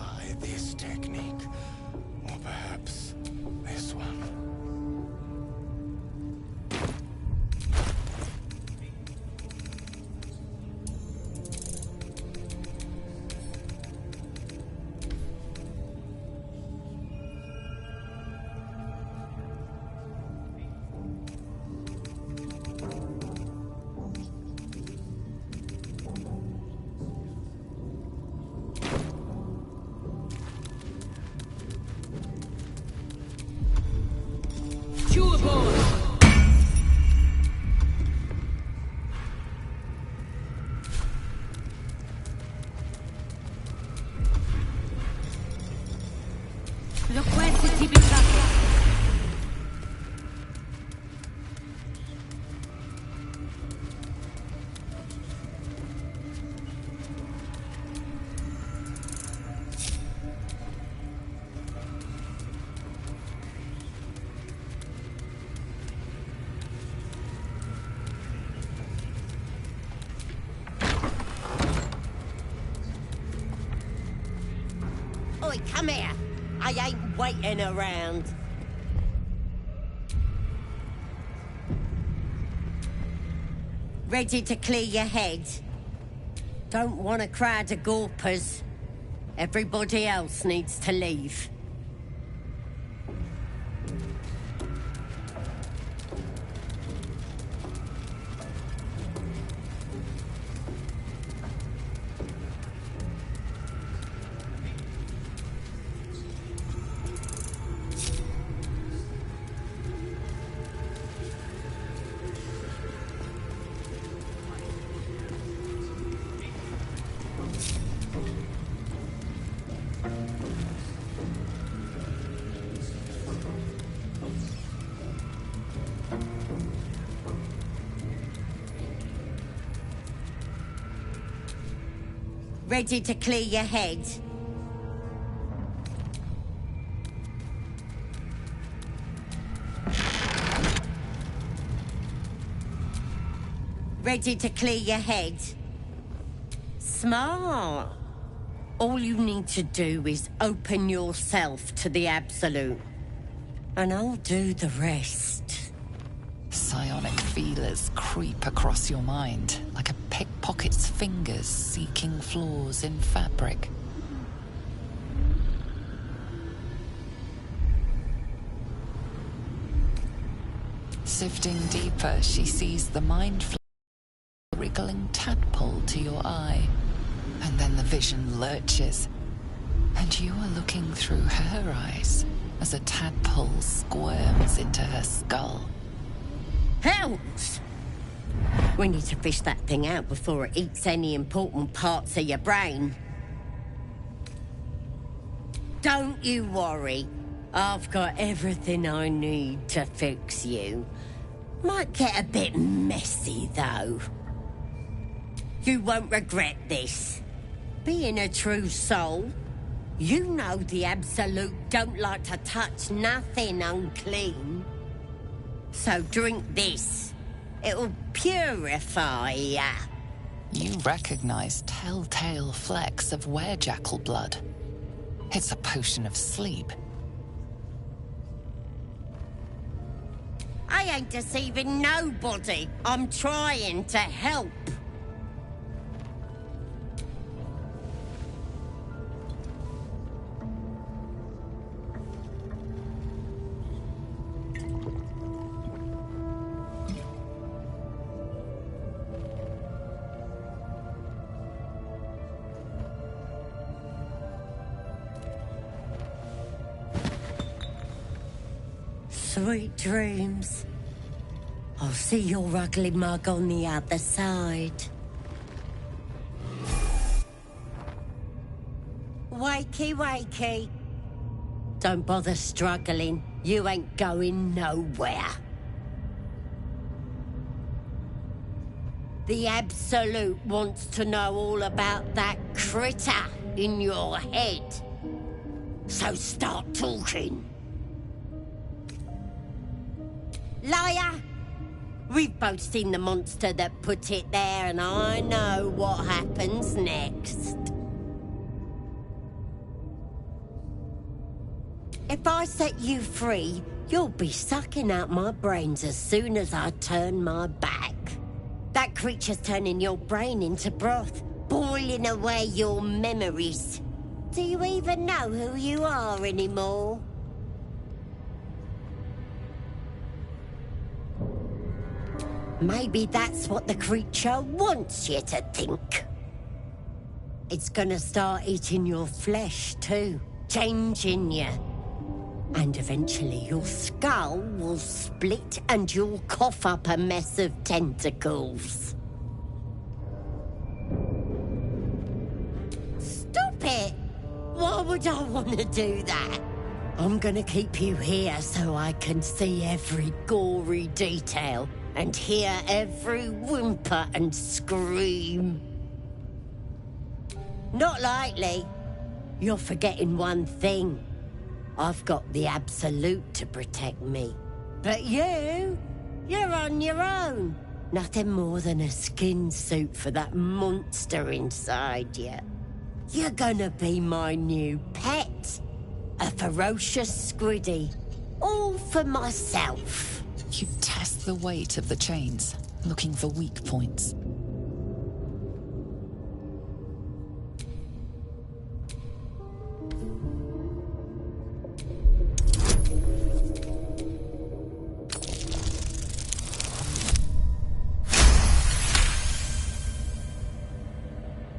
try this technique. Or perhaps this one. Oi, come here. I ain't waiting around. Ready to clear your head? Don't want a crowd of gawpers. Everybody else needs to leave. Ready to clear your head? Ready to clear your head? Smart. All you need to do is open yourself to the Absolute, and I'll do the rest. Psionic feelers creep across your mind like a pickpocket's fingers seeking flaws in fabric. Sifting deeper, she sees the mind wriggling tadpole to your eye, and then the vision lurches, and you are looking through her eyes as a tadpole squirms into her skull. Hells! We need to fish that thing out before it eats any important parts of your brain. Don't you worry. I've got everything I need to fix you. Might get a bit messy, though. You won't regret this. Being a true soul, you know the Absolute don't like to touch nothing unclean. So drink this. It'll purify ya. You recognize telltale flecks of werejackal blood. It's a potion of sleep. I ain't deceiving nobody. I'm trying to help. Sweet dreams. I'll see your ugly mug on the other side. Wakey, wakey. Don't bother struggling. You ain't going nowhere. The Absolute wants to know all about that critter in your head. So start talking. Liar! We've both seen the monster that put it there, and I know what happens next. If I set you free, you'll be sucking out my brains as soon as I turn my back. That creature's turning your brain into broth, boiling away your memories. Do you even know who you are anymore? Maybe that's what the creature wants you to think. It's gonna start eating your flesh too, changing you. And eventually your skull will split and you'll cough up a mess of tentacles. Stop it! Why would I want to do that? I'm gonna keep you here so I can see every gory detail and hear every whimper and scream. Not likely. You're forgetting one thing. I've got the Absolute to protect me. But you're on your own. Nothing more than a skin suit for that monster inside you. You're gonna be my new pet. A ferocious squiddy. All for myself. You test the weight of the chains, looking for weak points.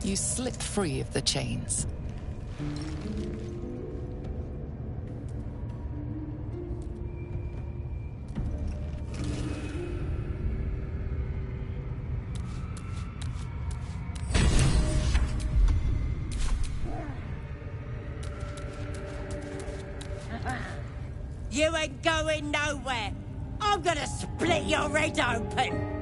You slip free of the chains. You ain't going nowhere. I'm gonna split your head open.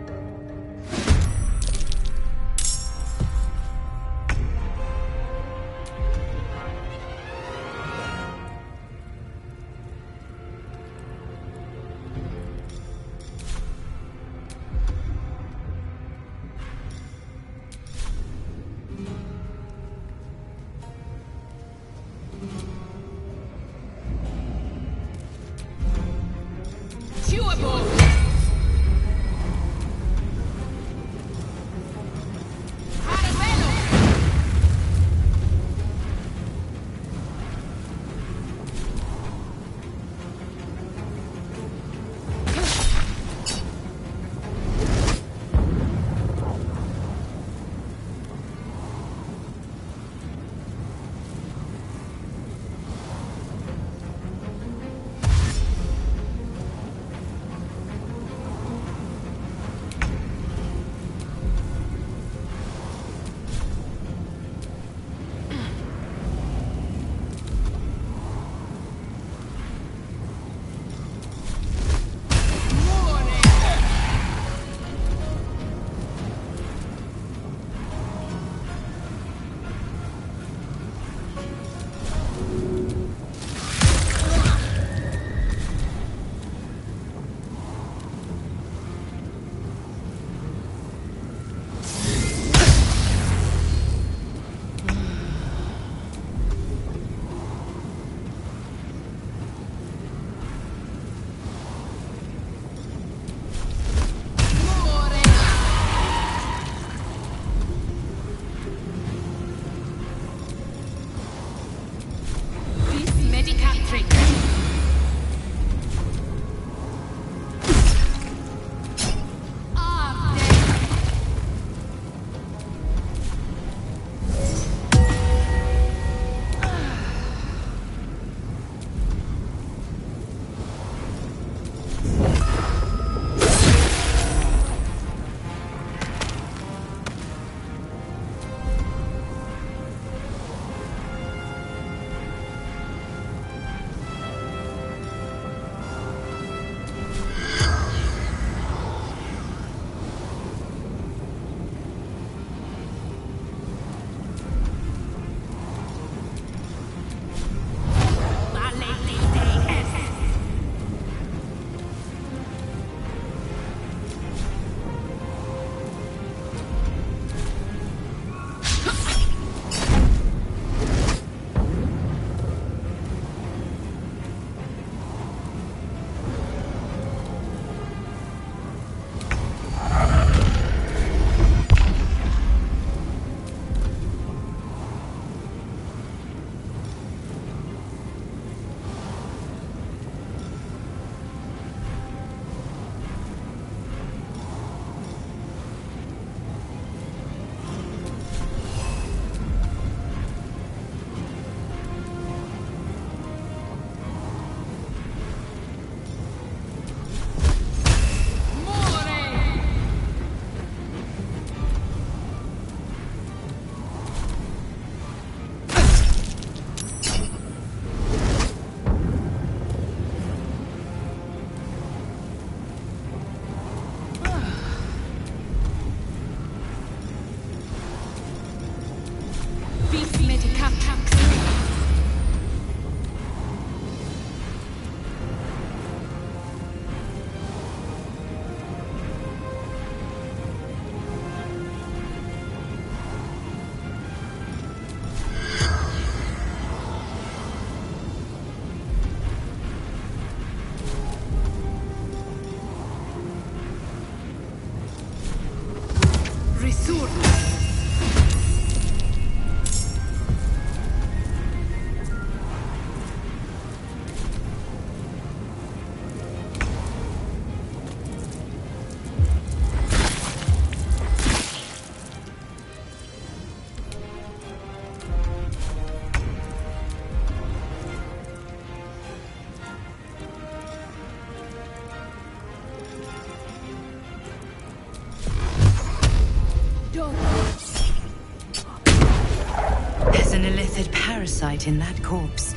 spirit in that corpse.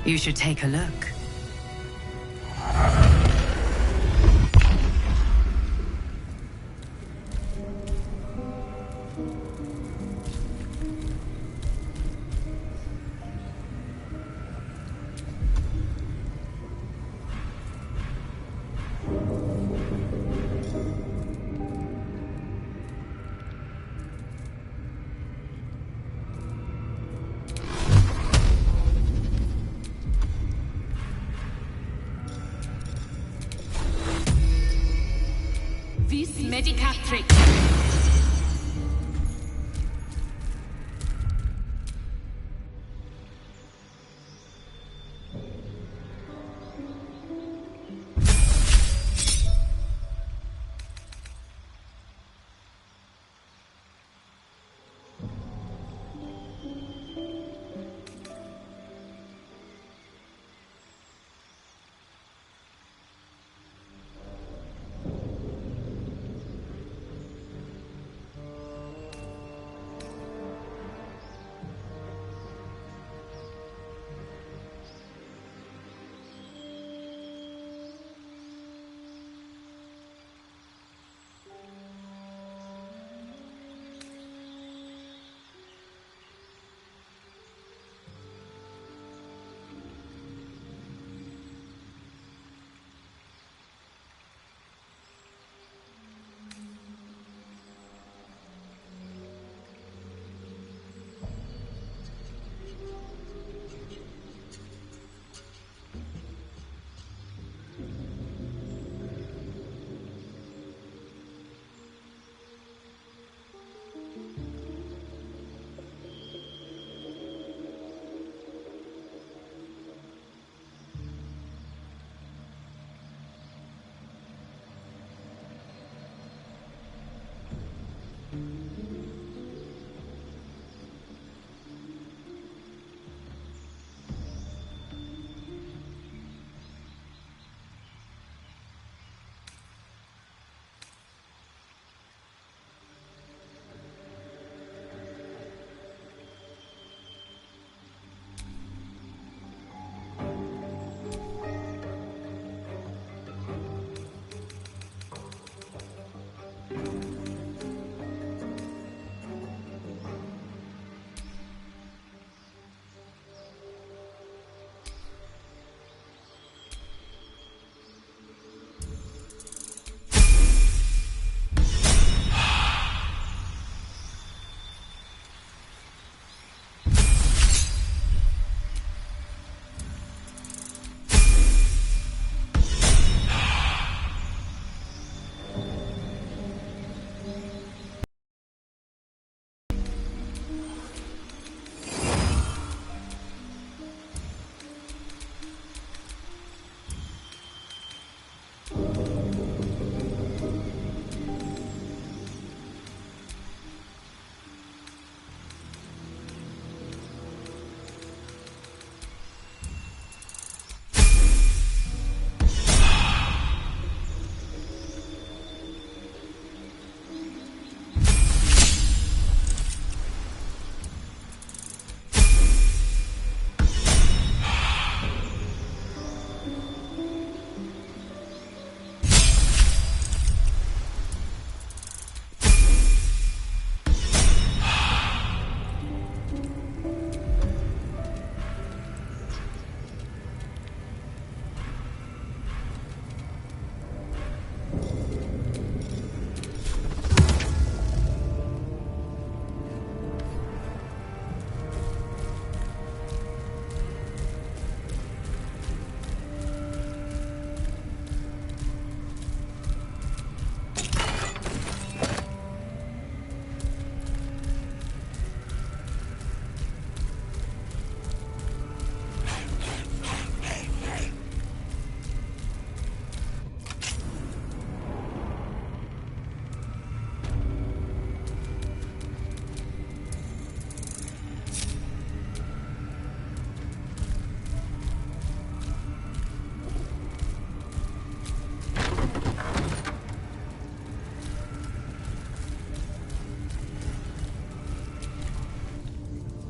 You should take a look. Vis medicatrix.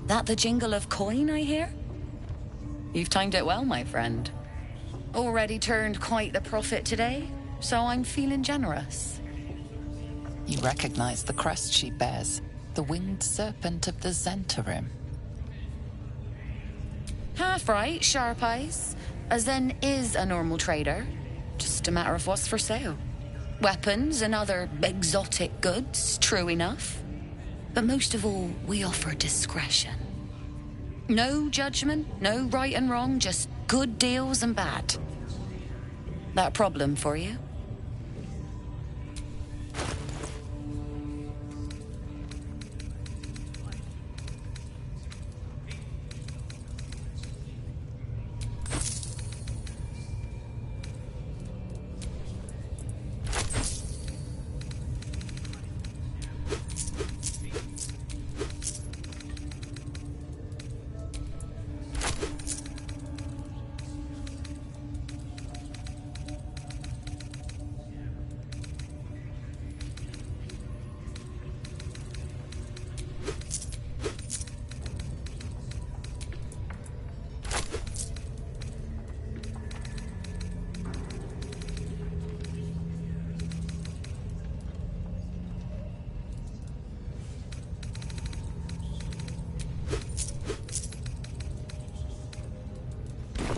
That the jingle of coin I hear? You've timed it well, my friend. Already turned quite the profit today, so I'm feeling generous. You recognize the crest she bears, the winged serpent of the Zentarim. Half right, sharp eyes. A Zen is a normal trader. Just a matter of what's for sale. Weapons and other exotic goods, true enough. But most of all, we offer discretion. No judgment, no right and wrong, just good deals and bad. That a problem for you?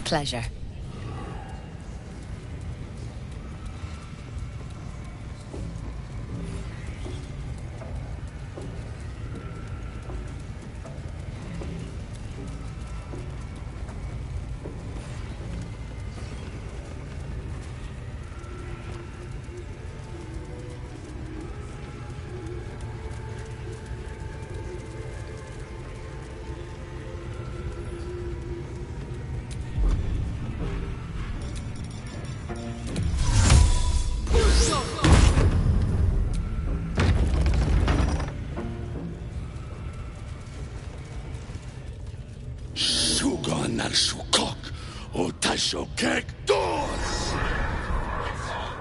Pleasure.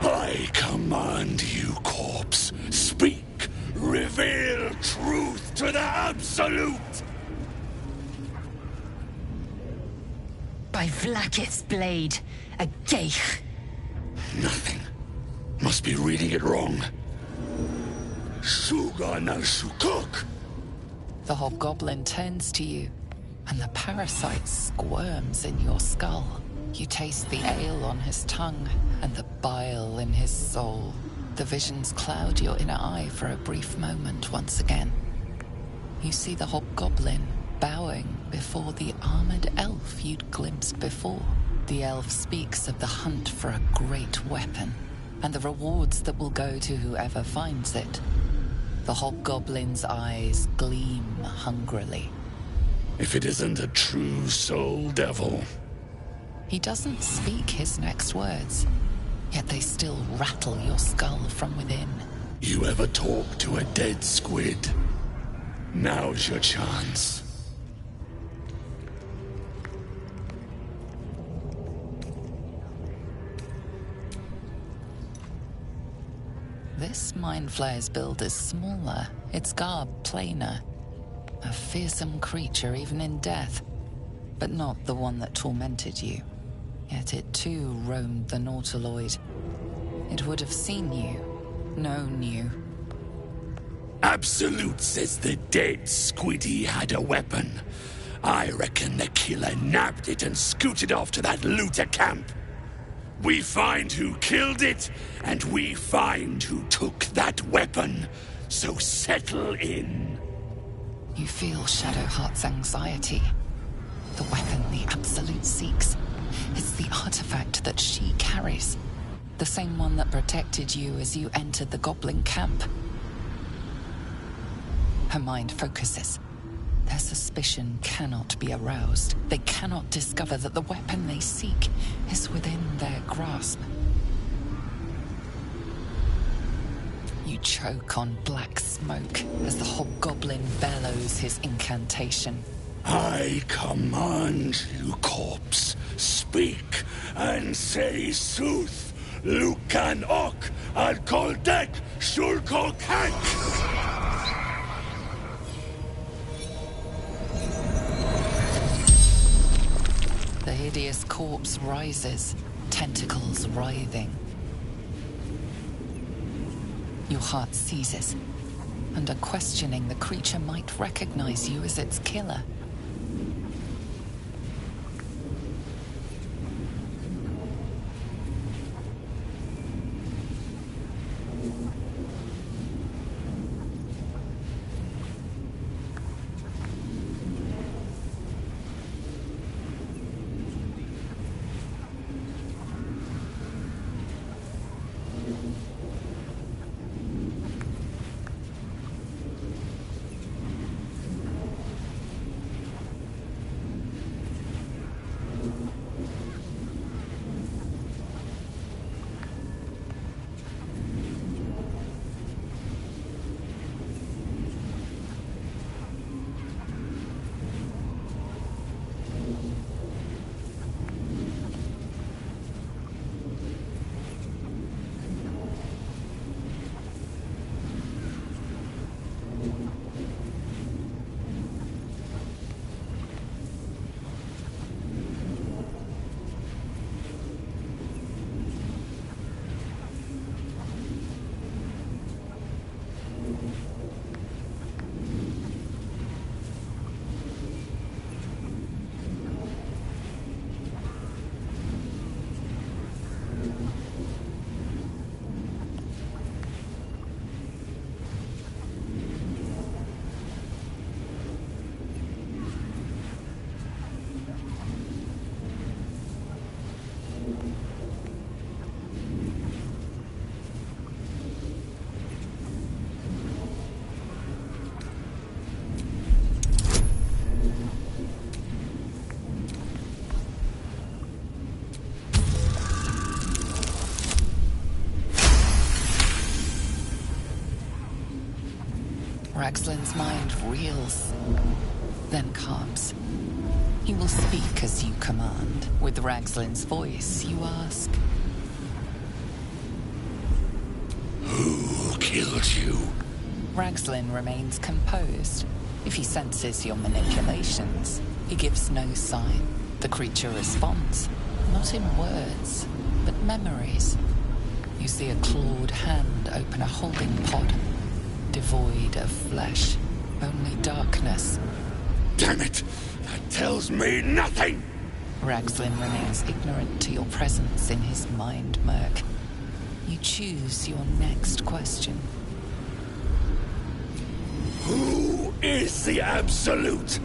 I command you, corpse. Speak. Reveal truth to the Absolute. By Vlaakith's blade, a geich. Nothing. Must be reading it wrong. Suga na Shukok. The hobgoblin turns to you, and the parasite squirms in your skull. You taste the ale on his tongue, and the bile in his soul. The visions cloud your inner eye for a brief moment once again. You see the hobgoblin bowing before the armored elf you'd glimpsed before. The elf speaks of the hunt for a great weapon, and the rewards that will go to whoever finds it. The hobgoblin's eyes gleam hungrily. If it isn't a true soul devil. He doesn't speak his next words, yet they still rattle your skull from within. You ever talk to a dead squid? Now's your chance. This Mind Flayer's build is smaller, its garb plainer. A fearsome creature even in death, but not the one that tormented you. Yet it too roamed the Nautiloid. It would have seen you, known you. Absolute says the dead squiddy had a weapon. I reckon the killer nabbed it and scooted off to that looter camp. We find who killed it, and we find who took that weapon. So settle in. You feel Shadowheart's anxiety. The weapon the Absolute seeks. It's the artifact that she carries. The same one that protected you as you entered the goblin camp. Her mind focuses. Their suspicion cannot be aroused. They cannot discover that the weapon they seek is within their grasp. You choke on black smoke as the hobgoblin bellows his incantation. I command you, corpse. Speak and say sooth. Lucan ok al koldek shulkok hank. The hideous corpse rises, tentacles writhing. Your heart seizes, and questioning the creature might recognize you as its killer. Ragzlin's mind reels, then calms. He will speak as you command. With Ragzlin's voice, you ask, "Who killed you?" Ragzlin remains composed. If he senses your manipulations, he gives no sign. The creature responds, not in words, but memories. You see a clawed hand open a holding pod, devoid of flesh, only darkness. Damn it! That tells me nothing! Ragzlin remains ignorant to your presence in his mind murk. You choose your next question. Who is the Absolute?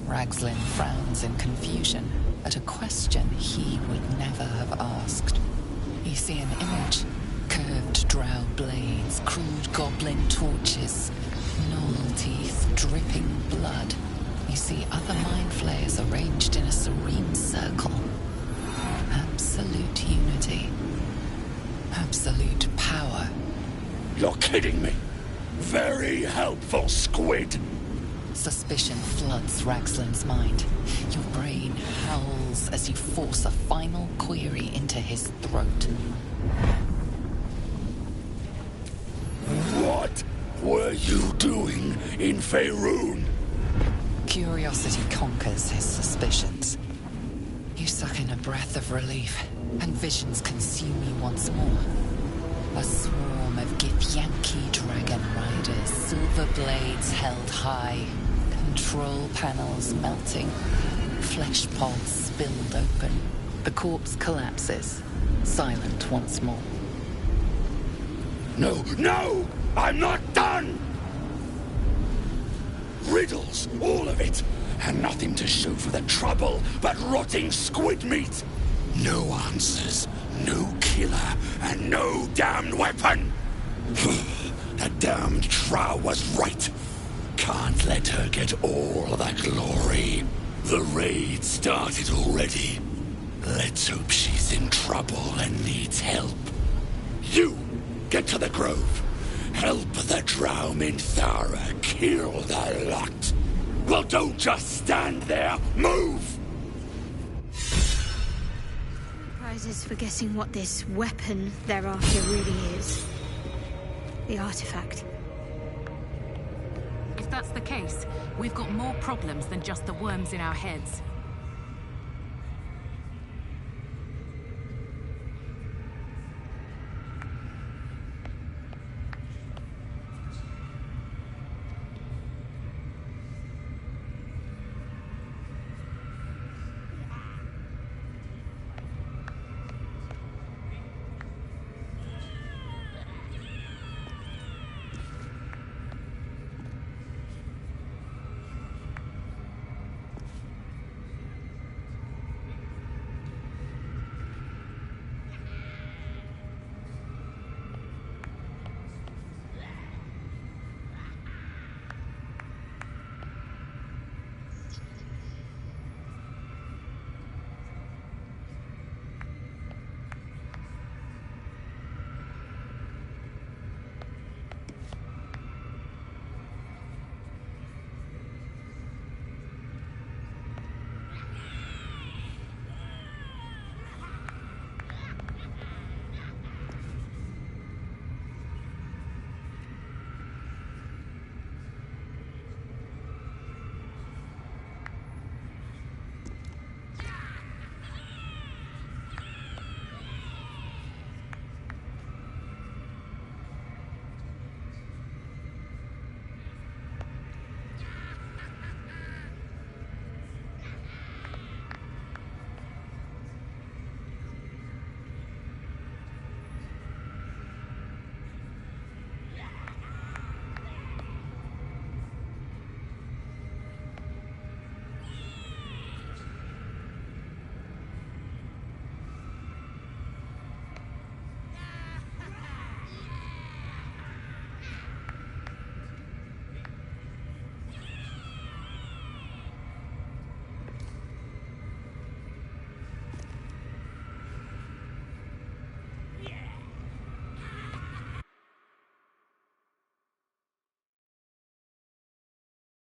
Ragzlin frowns in confusion at a question he would never have asked. You see an image. Curved drow blades, crude goblin torches, gnoll teeth dripping blood. You see other mind flayers arranged in a serene circle. Absolute unity. Absolute power. You're kidding me. Very helpful, squid. Suspicion floods Ragzlin's mind. Your brain howls as you force a final query into his throat. What were you doing in Faerun? Curiosity conquers his suspicions. You suck in a breath of relief, and visions consume you once more. A swarm of Githyanki dragon riders, silver blades held high, control panels melting, flesh pods spilled open. The corpse collapses, silent once more. No, no! I'm not done! Riddles, all of it, and nothing to show for the trouble but rotting squid meat. No answers, no killer, and no damned weapon. The damned Trow was right. Can't let her get all the glory. The raid started already. Let's hope she's in trouble and needs help. You, get to the grove. Help the Drow Minthara kill the lot. Well, don't just stand there. Move! Prizes for guessing what this weapon they're after really is. The artifact. If that's the case, we've got more problems than just the worms in our heads.